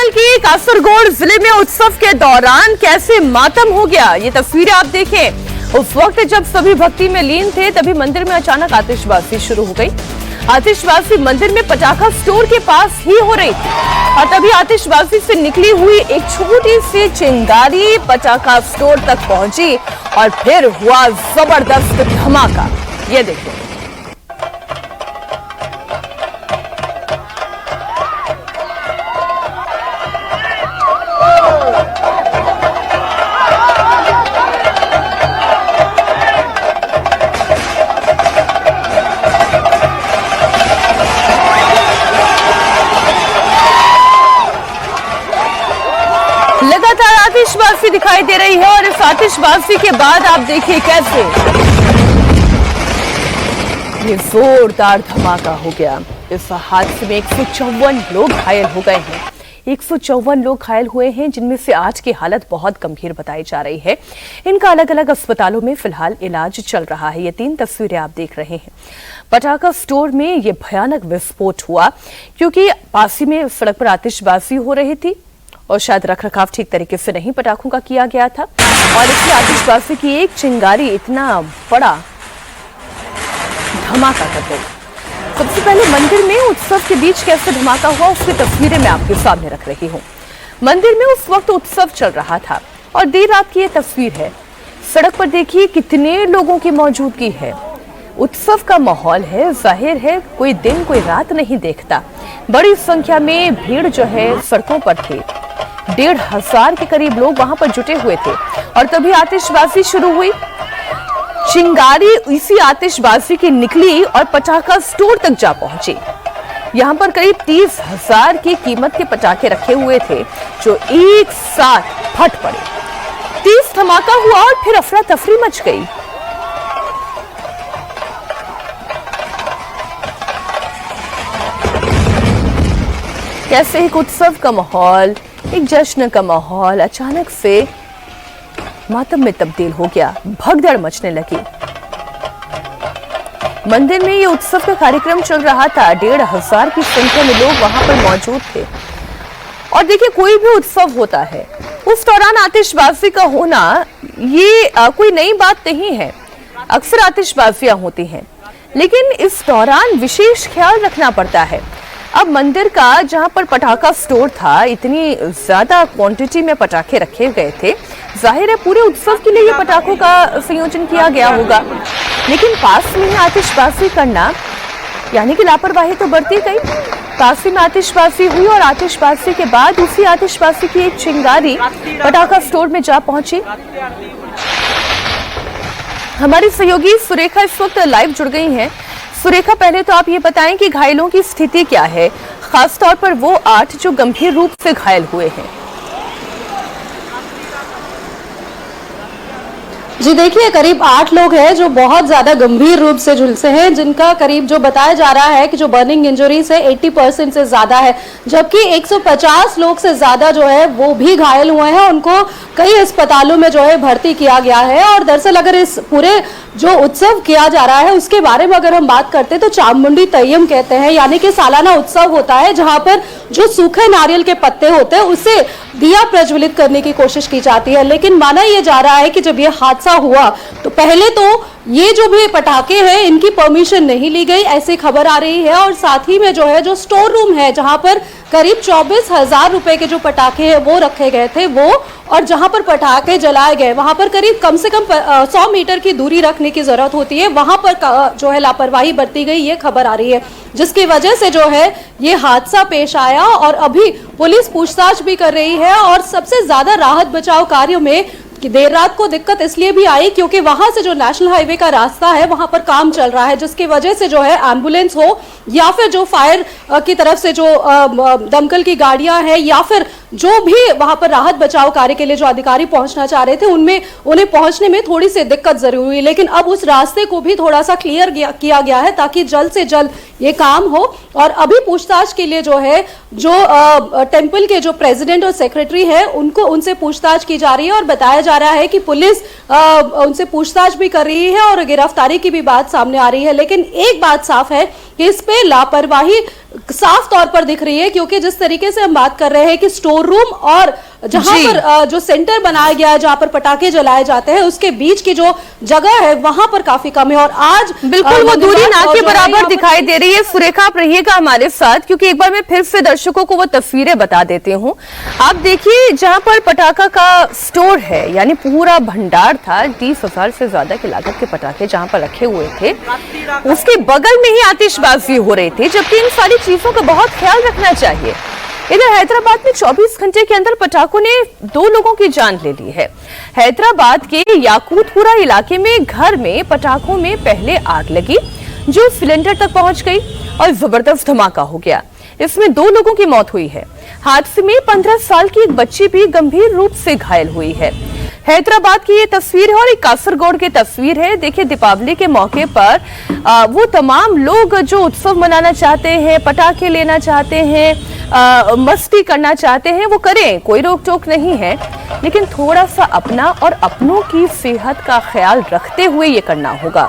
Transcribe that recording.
केरल के कासरगोड जिले में उत्सव के दौरान कैसे मातम हो गया, ये तस्वीरें आप देखें। उस वक्त जब सभी भक्ति में लीन थे तभी मंदिर में अचानक आतिशबाजी शुरू हो गई। आतिशबाजी मंदिर में पटाखा स्टोर के पास ही हो रही थी और तभी आतिशबाजी से निकली हुई एक छोटी सी चिंगारी पटाखा स्टोर तक पहुंची और फिर हुआ जबरदस्त धमाका। ये देखिए, लगातार आतिशबाजी दिखाई दे रही है और इस आतिशबाजी के बाद आप देखिए कैसे ये जोरदार धमाका हो गया। इस हादसे में 154 लोग घायल हो गए हैं। 154 लोग घायल हुए हैं, जिनमें से 8 की हालत बहुत गंभीर बताई जा रही है। इनका अलग अलग अस्पतालों में फिलहाल इलाज चल रहा है। ये 3 तस्वीरें आप देख रहे हैं। पटाखा स्टोर में ये भयानक विस्फोट हुआ क्योंकि पास ही में सड़क पर आतिशबाजी हो रही थी और शायद रखरखाव ठीक तरीके से नहीं पटाखों का किया गया था और इसलिए आतिशबाजी की एक चिंगारी इतना बड़ा धमाका कर गई। सबसे पहले मंदिर में उत्सव के बीच कैसे धमाका हुआ उसकी तस्वीरें मैं आपके सामने रख रही हूँ। मंदिर में उस वक्त उत्सव चल रहा था और देर रात की ये तस्वीर है। सड़क पर देखिए कितने लोगों की मौजूदगी है। उत्सव का माहौल है, जाहिर है कोई दिन कोई रात नहीं देखता। बड़ी संख्या में भीड़ जो है सड़कों पर थी। 1,500 के करीब लोग वहां पर जुटे हुए थे और तभी आतिशबाजी शुरू हुई। चिंगारी इसी आतिशबाजी की निकली और पटाखा स्टोर तक जा पहुंची। यहां पर करीब 30,000 की कीमत के पटाखे रखे हुए थे जो एक साथ फट पड़े। 30 धमाका हुआ और फिर अफरा तफरी मच गई। कैसे एक उत्सव का माहौल, एक जश्न का माहौल अचानक से मातम में तब्दील हो गया। भगदड़ मचने लगी। मंदिर में ये उत्सव का कार्यक्रम चल रहा था। 1,500 की संख्या में लोग वहां पर मौजूद थे और देखिए कोई भी उत्सव होता है उस दौरान आतिशबाजी का होना ये कोई नई बात नहीं है। अक्सर आतिशबाजियां होती हैं लेकिन इस दौरान विशेष ख्याल रखना पड़ता है। अब मंदिर का जहां पर पटाखा स्टोर था, इतनी ज्यादा क्वांटिटी में पटाखे रखे गए थे। जाहिर है पूरे उत्सव के लिए ये पटाखों का संयोजन किया गया होगा, लेकिन पास में ही आतिशबाजी करना यानी कि लापरवाही तो बढ़ती गई। पास ही में आतिशबाजी हुई और आतिशबाजी के बाद उसी आतिशबाजी की एक चिंगारी पटाखा स्टोर में जा पहुंची। हमारी सहयोगी सुरेखा इस वक्त लाइव जुड़ गई हैं। सुरेखा, पहले तो आप ये बताएं कि घायलों की स्थिति क्या है, खासतौर पर वो 8 जो गंभीर रूप से घायल हुए हैं। जी देखिए, करीब 8 लोग हैं जो बहुत ज्यादा गंभीर रूप से झुलसे हैं, जिनका करीब जो बताया जा रहा है कि जो बर्निंग इंजरी से 80% से ज्यादा है, जबकि 150 लोग से ज्यादा जो है वो भी घायल हुए हैं। उनको कई अस्पतालों में जो है भर्ती किया गया है। और दरअसल अगर इस पूरे जो उत्सव किया जा रहा है उसके बारे में अगर हम बात करते हैं तो चामुंडी तय्यम कहते हैं, यानी कि सालाना उत्सव होता है जहां पर जो सूखे नारियल के पत्ते होते हैं उससे दिया प्रज्वलित करने की कोशिश की जाती है। लेकिन माना यह जा रहा है कि जब यह हादसा हुआ तो पहले तो ये जो भी पटाखे हैं इनकी परमिशन नहीं ली गई, ऐसी खबर आ रही है। और साथ ही में जो है जो स्टोर रूम है जहां पर करीब 24,000 रुपए के जो पटाखे हैं वो रखे गए थे वो, और जहां पर पटाखे जलाए गए वहां पर करीब कम से कम 100 मीटर की दूरी रखने की जरूरत होती है। वहां पर जो है लापरवाही बरती गई, ये खबर आ रही है, जिसकी वजह से जो है ये हादसा पेश आया। और अभी पुलिस पूछताछ भी कर रही है। और सबसे ज्यादा राहत बचाव कार्यों में कि देर रात को दिक्कत इसलिए भी आई क्योंकि वहां से जो नेशनल हाईवे का रास्ता है वहां पर काम चल रहा है, जिसकी वजह से जो है एम्बुलेंस हो या फिर जो फायर की तरफ से जो दमकल की गाड़ियां हैं या फिर जो भी वहां पर राहत बचाव कार्य के लिए जो अधिकारी पहुंचना चाह रहे थे उन्हें पहुंचने में थोड़ी सी दिक्कत जरूर हुई। लेकिन अब उस रास्ते को भी थोड़ा सा क्लियर किया गया है ताकि जल्द से जल्द ये काम हो। और अभी पूछताछ के लिए जो है जो टेंपल के जो प्रेसिडेंट और सेक्रेटरी है उनसे पूछताछ की जा रही है और बताया जा रहा है कि पुलिस उनसे पूछताछ भी कर रही है और गिरफ्तारी की भी बात सामने आ रही है। लेकिन एक बात साफ है कि इस पे लापरवाही साफ तौर पर दिख रही है, क्योंकि जिस तरीके से हम बात कर रहे हैं कि स्टोर रूम और जहां पर जो सेंटर बनाया गया है जहां पर पटाखे जलाए जाते हैं उसके बीच की जो जगह है वहां पर काफी कम है। और आज बिल्कुल वो दूरी ना के बराबर दिखाई दे रही है। सुरेखा, आप रहिएगा हमारे साथ, क्योंकि एक बार मैं फिर से दर्शकों को वो तस्वीरें बता देती हूँ। आप देखिए जहां पर पटाखा का स्टोर है, यानी पूरा भंडार था, 30,000 से ज्यादा की लागत के पटाखे जहां पर रखे हुए थे, उसके बगल में ही आतिशबाजी हो रही थी, जबकि इन सारी चीजों का बहुत ख्याल रखना चाहिए। इधर हैदराबाद में 24 घंटे के अंदर पटाखों ने 2 लोगों की जान ले ली है। हैदराबाद के याकूतपुरा इलाके में घर में पटाखों में पहले आग लगी, जो सिलेंडर तक पहुंच गई और जबरदस्त धमाका हो गया। इसमें 2 लोगों की मौत हुई है। हादसे में 15 साल की एक बच्ची भी गंभीर रूप से घायल हुई है। हैदराबाद की ये तस्वीर है और एक कासरगोड की तस्वीर है। देखिए, दीपावली के मौके पर वो तमाम लोग जो उत्सव मनाना चाहते हैं, पटाखे लेना चाहते हैं, मस्ती करना चाहते हैं, वो करें, कोई रोक टोक नहीं है, लेकिन थोड़ा सा अपना और अपनों की सेहत का ख्याल रखते हुए ये करना होगा।